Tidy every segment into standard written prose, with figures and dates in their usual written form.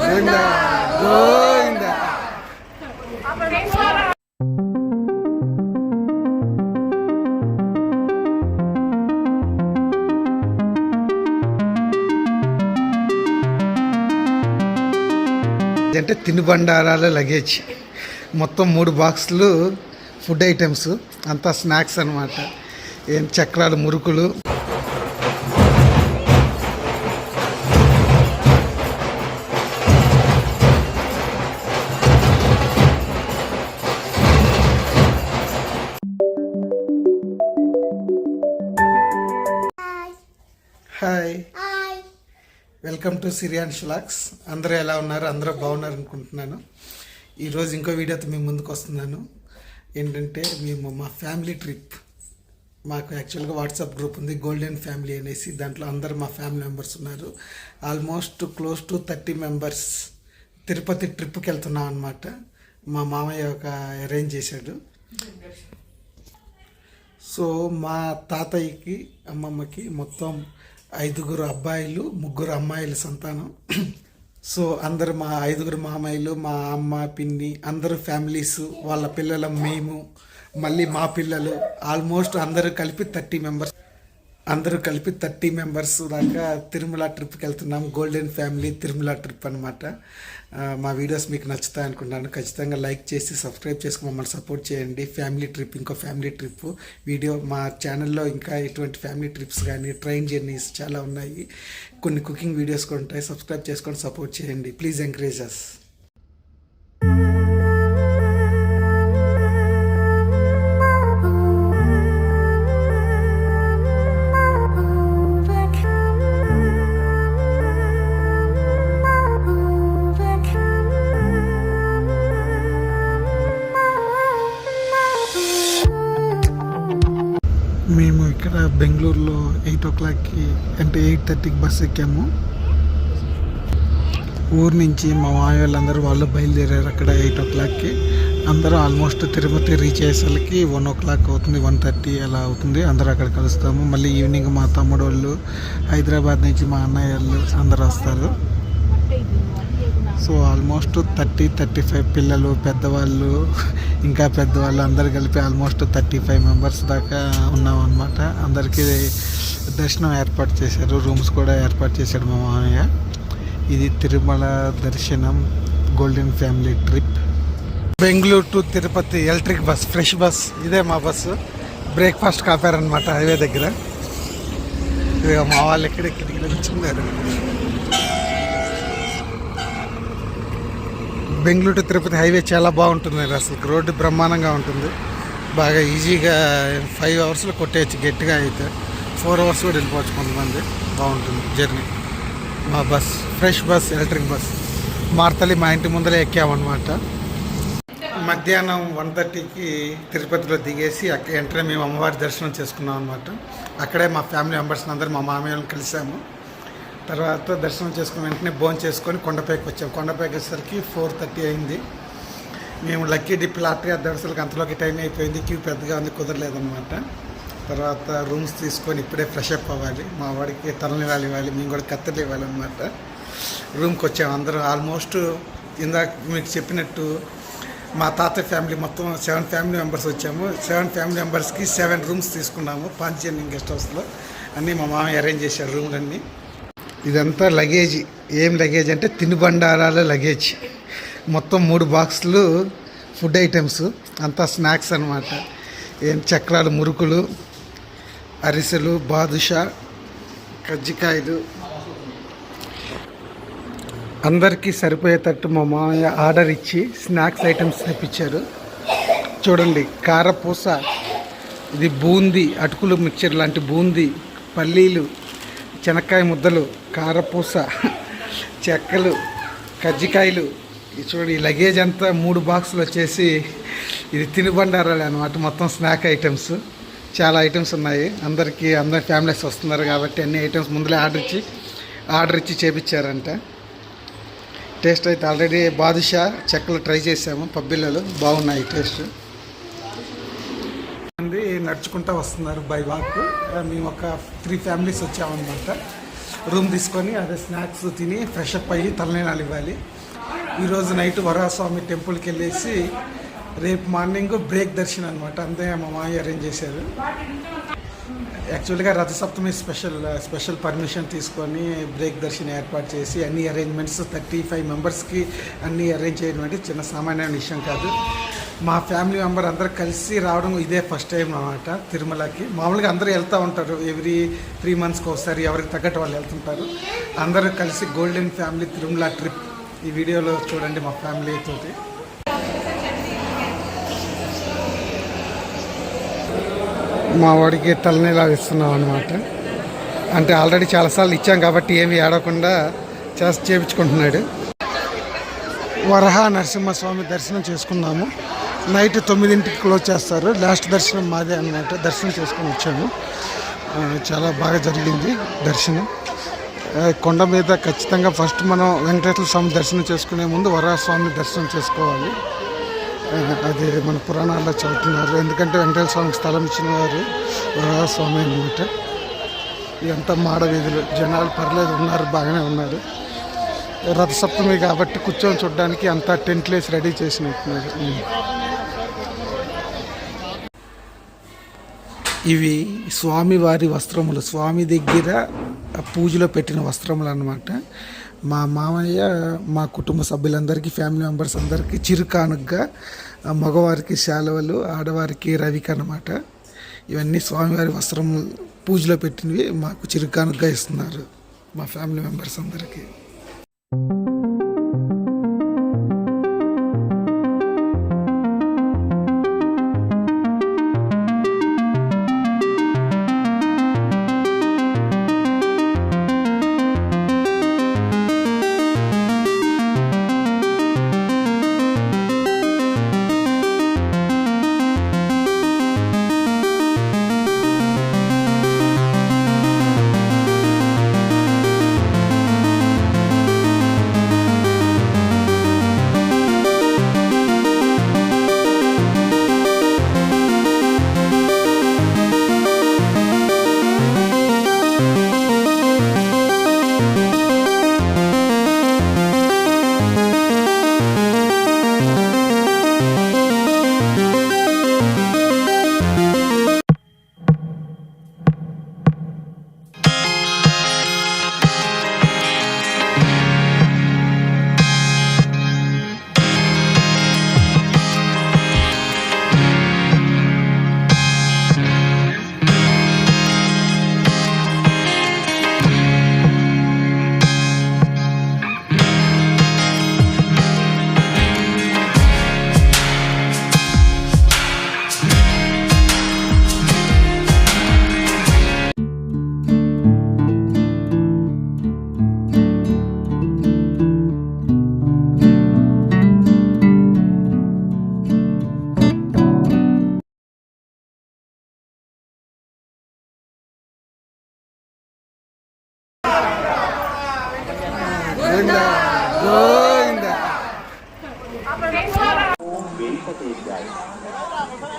గోవిందా గోవిందా. అంటే తినుబండారాల లగేజ్ మొత్తం 3 బాక్సులు ఫుడ్ ఐటమ్స్, అంతా స్నాక్స్ అనమాట. ఏం చక్రాలు, మురుకులు. హాయ్, వెల్కమ్ టు సిరియాన్స్ వ్లాగ్స్. అందరూ ఎలా ఉన్నారు? అందరూ బాగున్నారు అనుకుంటున్నాను. ఈరోజు ఇంకో వీడియోతో మేము ముందుకు వస్తున్నాను. ఏంటంటే మేము మా ఫ్యామిలీ ట్రిప్, మాకు యాక్చువల్గా వాట్సాప్ గ్రూప్ ఉంది గోల్డెన్ ఫ్యామిలీ అనేసి. దాంట్లో అందరూ మా ఫ్యామిలీ మెంబర్స్ ఉన్నారు. Almost close to 30 members Tirupati ట్రిప్కి వెళ్తున్నాం అనమాట. మా మామయ్య ఒక అరేంజ్ చేశాడు. సో మా తాతయ్యకి, అమ్మమ్మకి మొత్తం 5 అబ్బాయిలు, 3 అమ్మాయిల సంతానం. సో అందరు మా 5 మామయ్యలు, మా అమ్మ, పిన్ని, అందరూ ఫ్యామిలీస్, వాళ్ళ పిల్లలు, మేము, మళ్ళీ మా పిల్లలు, ఆల్మోస్ట్ అందరూ కలిపి 30 మెంబర్స్. అందరూ కలిపి 30 మెంబర్స్ దాకా తిరుమల ట్రిప్కి వెళ్తున్నాం. గోల్డెన్ ఫ్యామిలీ తిరుమల ట్రిప్ అనమాట. మా వీడియోస్ మీకు నచ్చుతాయి అనుకుంటున్నాను. ఖచ్చితంగా లైక్ చేసి సబ్స్క్రైబ్ చేసుకుని మమ్మల్ని సపోర్ట్ చేయండి. ఫ్యామిలీ ట్రిప్, ఇంకో ఫ్యామిలీ ట్రిప్ వీడియో మా ఛానల్లో ఇంకా ఇటువంటి ఫ్యామిలీ ట్రిప్స్ కానీ ట్రైన్ జర్నీస్ చాలా ఉన్నాయి. కొన్ని కుకింగ్ వీడియోస్ కూడా ఉంటాయి. సబ్స్క్రైబ్ చేసుకొని సపోర్ట్ చేయండి. Please encourage us. మేము ఇక్కడ బెంగళూరులో 8 o'clockకి అంటే 8:30కి బస్సు ఎక్కాము. ఊరు నుంచి మా మామయ్య వాళ్ళందరూ వాళ్ళు బయలుదేరారు అక్కడ 8 o'clockకి. అందరూ ఆల్మోస్ట్ తిరుపతి రీచ్ అయ్యేసరికి 1 o'clock అవుతుంది, 1:30 అలా అవుతుంది. అందరూ అక్కడ కలుస్తాము. మళ్ళీ ఈవినింగ్ మా తమ్ముడు వాళ్ళు, హైదరాబాద్ నుంచి మా అన్నయ్య వాళ్ళు అందరూ వస్తారు. సో ఆల్మోస్ట్ 30-35 పిల్లలు, పెద్దవాళ్ళు, ఇంకా పెద్దవాళ్ళు అందరు కలిపి ఆల్మోస్ట్ 35 మెంబర్స్ దాకా ఉన్నాం అనమాట. అందరికీ దర్శనం ఏర్పాటు చేశారు, రూమ్స్ కూడా ఏర్పాటు చేశాడు మా మామయ్య. ఇది తిరుమల దర్శనం golden family trip. Bengaluru to Tirupati electric bus, fresh bus. ఇదే మా బస్సు. బ్రేక్ఫాస్ట్ కాపారనమాట హైవే దగ్గర. ఇక మా వాళ్ళు ఎక్కడెక్కడికి నిల్చున్నారు. బెంగళూరు టు తిరుపతి హైవే చాలా బాగుంటుంది. అసలు రోడ్డు బ్రహ్మాండంగా ఉంటుంది. బాగా ఈజీగా 5 అవర్స్లో కొట్టేయచ్చు. గట్టిగా అయితే 4 అవర్స్ కూడా వెళ్ళిపోవచ్చు కొంతమంది. బాగుంటుంది జర్నీ. మా bus fresh bus, electric bus. మార్తలి మా ఇంటి ముందరే ఎక్కామన్నమాట. మధ్యాహ్నం 1:30కి తిరుపతిలో దిగేసి అక్కడ వెంటనే మేము అమ్మవారి దర్శనం చేసుకున్నాం అనమాట. అక్కడే మా ఫ్యామిలీ మెంబర్స్ని అందరూ మా మామయ్యలను కలిసాము. తర్వాత దర్శనం చేసుకుని వెంటనే భోజనం చేసుకొని కొండపైకి వచ్చాము. కొండపైకి వచ్చేసరికి 4:30 అయింది. మేము లక్కీ డిప్ లాటరీ దర్శనకు అంతలోకి టైం అయిపోయింది. క్యూ పెద్దగా ఉంది, కుదరలేదన్నమాట. తర్వాత రూమ్స్ తీసుకొని ఇప్పుడే ఫ్రెష్ అప్ అవ్వాలి. మా వాడికి తలనివాళి ఇవ్వాలి, మేము కూడా కత్తెలు ఇవ్వాలన్నమాట. రూమ్కి వచ్చాము అందరూ. ఆల్మోస్ట్ ఇందాక మీకు చెప్పినట్టు మా తాత ఫ్యామిలీ మొత్తం 7 ఫ్యామిలీ మెంబర్స్ వచ్చాము. 7 ఫ్యామిలీ మెంబర్స్కి 7 రూమ్స్ తీసుకున్నాము. పాంచజన్యం గెస్ట్ హౌస్లో అన్నీ మా మామయ్య అరేంజ్ చేశారు రూమ్లన్నీ. ఇదంతా లగేజ్. ఏం లగేజ్ అంటే తినుబండారాల లగేజ్. మొత్తం 3 బాక్సులు ఫుడ్ ఐటమ్స్, అంతా స్నాక్స్ అనమాట. ఏం చక్రాలు, మురుకులు, అరిసెలు, బాదుషా, కజ్జికాయలు. అందరికీ సరిపోయేటట్టు మా మామయ్య ఆర్డర్ ఇచ్చి స్నాక్స్ ఐటమ్స్ తెప్పించారు. చూడండి, కారపూస, ఇది బూందీ, అటుకులు మిక్చర్ లాంటి బూందీ, పల్లీలు, శనక్కాయ ముద్దలు, కారపూస, చెక్కలు, కజ్జికాయలు. చూడండి, ఈ లగేజ్ అంతా 3 బాక్సులు వచ్చేసి ఇది తినుబండారాలు అనమాట. మొత్తం స్నాక్ ఐటమ్స్, చాలా ఐటమ్స్ ఉన్నాయి. అందరి ఫ్యామిలీస్ వస్తున్నారు కాబట్టి అన్ని ఐటమ్స్ ముందులే ఆర్డర్ ఇచ్చి చేపించారంట. టేస్ట్ అయితే ఆల్రెడీ బాదుషా, చెక్కలు ట్రై చేసాము. పబ్బిళ్ళలు బాగున్నాయి టేస్ట్. నడుచుకుంటూ వస్తున్నారు బై వాక్. మేము ఒక 3 ఫ్యామిలీస్ వచ్చామన్నమాట. రూమ్ తీసుకొని అదే స్నాక్స్ తిని ఫ్రెష్ అప్ అయ్యి తలనీలాలు ఇవ్వాలి. ఈరోజు నైట్ వరాహస్వామి టెంపుల్కి వెళ్ళేసి రేపు మార్నింగ్ బ్రేక్ దర్శనం అనమాట. అంతే మా మామయ్య అరేంజ్ చేశారు. యాక్చువల్గా రథసప్తమి స్పెషల్ పర్మిషన్ తీసుకొని బ్రేక్ దర్శనం ఏర్పాటు చేసి అన్ని అరేంజ్మెంట్స్ 35 మెంబర్స్కి అన్నీ అరేంజ్ చేయడం అంటే చిన్న సామాన్యమైన విషయం కాదు. మా ఫ్యామిలీ మెంబర్ అందరూ కలిసి రావడం ఇదే ఫస్ట్ టైం అన్నమాట తిరుమలకి. మామూలుగా అందరూ వెళ్తూ ఉంటారు, ఎవ్రీ 3 మంత్స్కి ఒకసారి ఎవరికి తగ్గట్టు వాళ్ళు వెళ్తుంటారు. అందరూ కలిసి గోల్డెన్ ఫ్యామిలీ తిరుమల ట్రిప్ ఈ వీడియోలో చూడండి మా ఫ్యామిలీ తోటి. మా వాడికి తలనీలాలు ఇస్తున్నాం అనమాట. అంటే ఆల్రెడీ చాలాసార్లు ఇచ్చాం కాబట్టి ఏమి ఏడవకుండా చేపించుకుంటున్నాడు. వరహ నరసింహస్వామి దర్శనం చేసుకున్నాము. నైట్ 9ంటికి క్లోజ్ చేస్తారు. లాస్ట్ దర్శనం మాదే అనమాట. దర్శనం చేసుకొని వచ్చాము. చాలా బాగా జరిగింది దర్శనం. కొండ మీద ఖచ్చితంగా ఫస్ట్ మనం వెంకటేశ్వర స్వామి దర్శనం చేసుకునే ముందు వరహస్వామి దర్శనం చేసుకోవాలి. అది మన పురాణాల్లో చదువుతున్నారు. ఎందుకంటే వెంకటేశ్వర స్వామికి స్థలం ఇచ్చిన వారు వరహస్వామి అనమాట. ఇదంతా మాడ వీధులు, జనాలు పర్లేదు ఉన్నారు, బాగానే ఉన్నారు. రథసప్తమి కాబట్టి కూర్చొని చూడడానికి అంతా టెంట్లు వేసి రెడీ చేసినట్టున్నారు. ఇవి స్వామివారి వస్త్రములు, స్వామి దగ్గర పూజలో పెట్టిన వస్త్రములు అన్నమాట. మా మామయ్య మా కుటుంబ సభ్యులందరికీ, ఫ్యామిలీ మెంబర్స్ అందరికీ చిరుకానుగ్గా, మగవారికి శాలువలు, ఆడవారికి రవిక అన్నమాట. ఇవన్నీ స్వామివారి వస్త్రములు పూజలో పెట్టినవి మాకు చిరుకానుగ్గా ఇస్తున్నారు మా ఫ్యామిలీ మెంబర్స్ అందరికీ.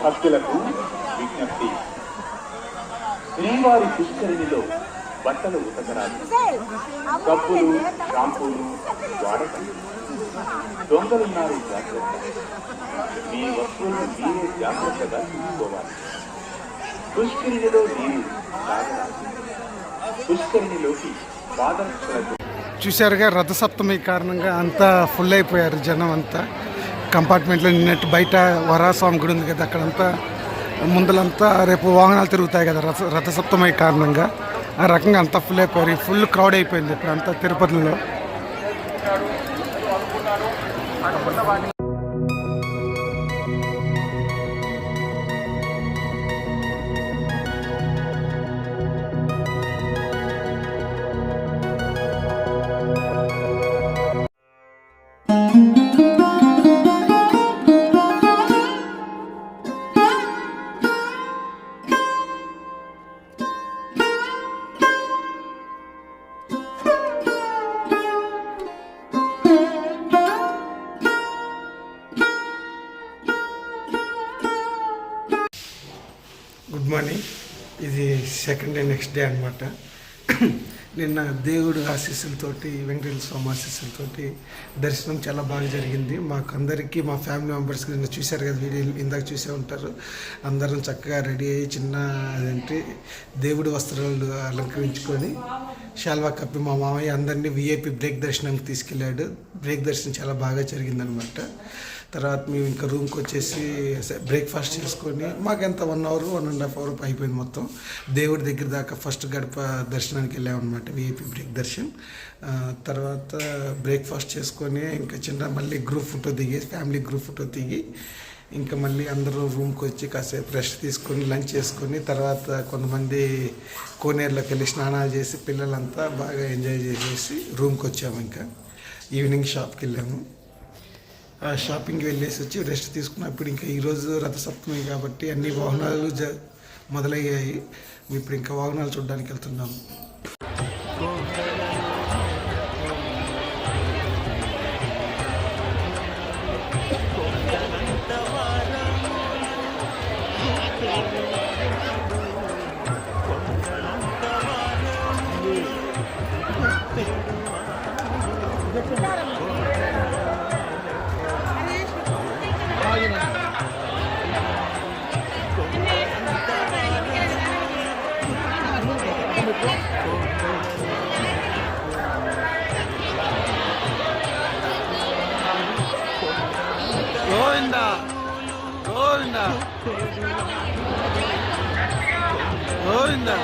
భక్తులకు విజ్ఞప్తి. శ్రీవారి పుష్కరిణిలో బట్టలు ఉతకరాదు, కప్పులు షాంపూలు వాడకండి. దొంగలున్నారు, జాగ్రత్త. మీ వస్తువులను మీరే జాగ్రత్తగా చూసుకోవాలి. పుష్కరిణిలో నీరు తాగరాదు. పుష్కరిణిలోకి పాదరక్షలకు. చూశారుగా రథసప్తమి కారణంగా అంతా ఫుల్ అయిపోయారు జనం అంతా. కంపార్ట్మెంట్లో నిన్నట్టు బయట వరాహస్వామి గుడి ఉంది కదా, అక్కడంతా ముందలంతా రేపు వాహనాలు తిరుగుతాయి కదా రథసప్తమి కారణంగా. ఆ రకంగా అంతా ఫుల్ అయిపోయారు. ఫుల్ క్రౌడ్ అయిపోయింది ఇప్పుడు అంతా తిరుపతిలో. Good morning. ఇది సెకండ్ డే నెక్స్ట్ డే అనమాట. నిన్న దేవుడు ఆశీస్సులతోటి వెంకటేశ్వర స్వామి ఆశీస్సులతోటి దర్శనం చాలా బాగా జరిగింది. మాకు అందరికీ మా ఫ్యామిలీ మెంబర్స్కి నిన్న చూశారు కదా, వీడియో ఇందాక చూసే ఉంటారు. అందరం చక్కగా రెడీ అయ్యి చిన్న అదేంటి దేవుడి వస్త్రాలు అలంకరించుకొని శాల్వా కప్పి మా మామయ్య అందరినీ విఐపి బ్రేక్ దర్శనంకి తీసుకెళ్ళాడు. బ్రేక్ దర్శనం చాలా బాగా జరిగిందనమాట. తర్వాత మేము ఇంకా రూమ్కి వచ్చేసి బ్రేక్ఫాస్ట్ చేసుకొని మాకెంత 1 hour 1.5 hour అయిపోయింది మొత్తం. దేవుడి దగ్గర దాకా ఫస్ట్ గడప దర్శనానికి వెళ్ళామన్నమాట, విఐపి బ్రేక్ దర్శన్. తర్వాత బ్రేక్ఫాస్ట్ చేసుకొని ఇంకా చిన్న మళ్ళీ గ్రూప్ ఫోటో దిగి ఫ్యామిలీ గ్రూప్ ఫోటో దిగి ఇంకా మళ్ళీ అందరూ రూమ్కి వచ్చి కాసేపు రెస్ట్ తీసుకొని లంచ్ చేసుకొని తర్వాత కొంతమంది కోనేరులోకి వెళ్ళి స్నానాలు చేసి పిల్లలంతా బాగా ఎంజాయ్ చేసేసి రూమ్కి వచ్చాము. ఇంకా ఈవినింగ్ షాప్కి వెళ్ళాము. షాపింగ్కి వెళ్ళేసి వచ్చి రెస్ట్ తీసుకున్నప్పుడు ఇంకా ఈరోజు రథసప్తమి కాబట్టి అన్ని వాహనాలు మొదలయ్యాయి. ఇప్పుడు ఇంకా వాహనాలు చూడడానికి వెళ్తున్నాము. గోవిందా గోవిందా గోవిందా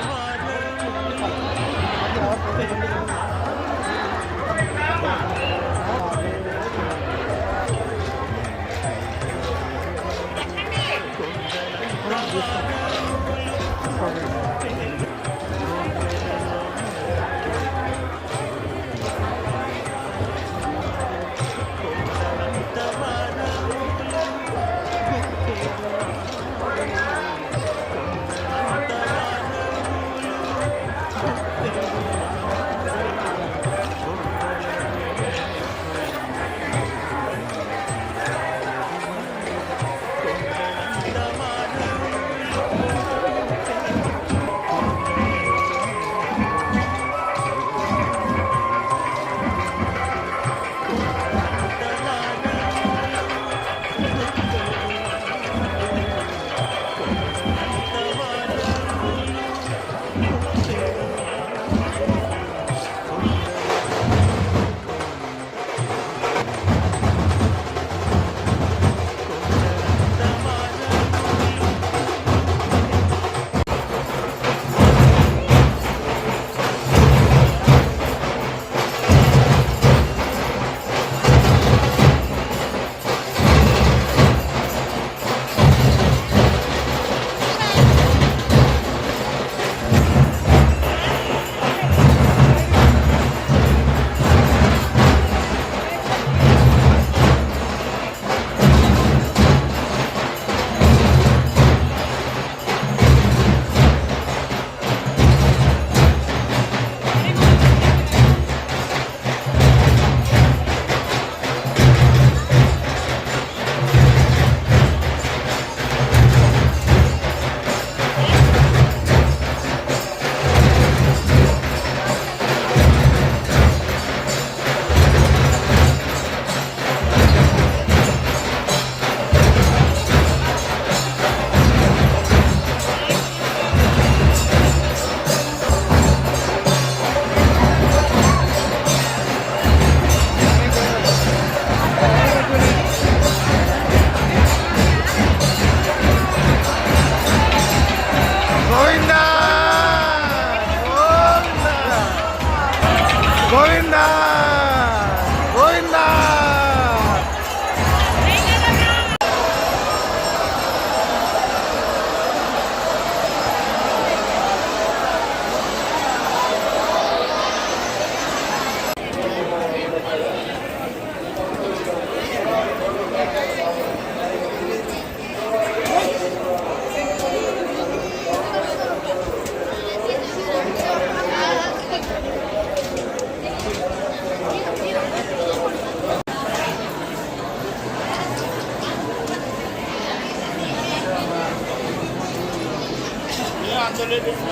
Gracias.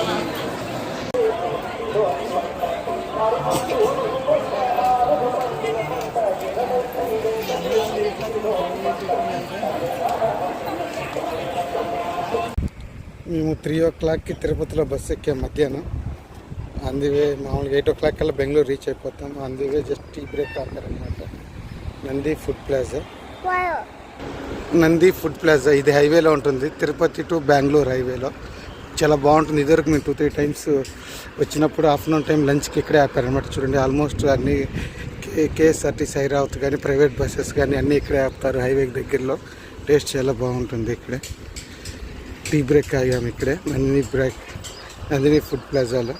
మేము 3 o'clockకి తిరుపతిలో బస్సు ఎక్కాం మధ్యాహ్నం. అందువే మామూలుగా 8 o'clock కల్లా బెంగళూరు రీచ్ అయిపోతాం. అందువే జస్ట్ టీ బ్రేక్ ఆపారనమాట. నంది ఫుడ్ ప్లాజా ఇది హైవేలో ఉంటుంది, తిరుపతి టు బెంగళూరు హైవేలో. చాలా బాగుంటుంది. ఇదివరకు మేము 2-3 times వచ్చినప్పుడు ఆఫ్టర్నూన్ టైం లంచ్కి ఇక్కడే ఆపారనమాట. చూడండి, ఆల్మోస్ట్ అన్ని కేఎస్ఆర్టీసీ ఐరావత్ కానీ ప్రైవేట్ బస్సెస్ కానీ అన్నీ ఇక్కడే ఆపుతారు హైవే దగ్గరలో. టేస్ట్ చాలా బాగుంటుంది. ఇక్కడే టీ బ్రేక్ ఆగాము ఇక్కడే నందిని ఫుడ్ ప్లాజాలో.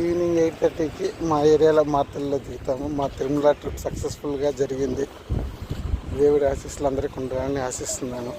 ఈవినింగ్ 8:30కి మా ఏరియాలో మార్తల్లో దిగుతాము. మా తిరుమల ట్రిప్ సక్సెస్ఫుల్గా జరిగింది. దేవుడి ఆశీస్సులు అందరికీ ఉండాలని ఆశిస్తున్నాను.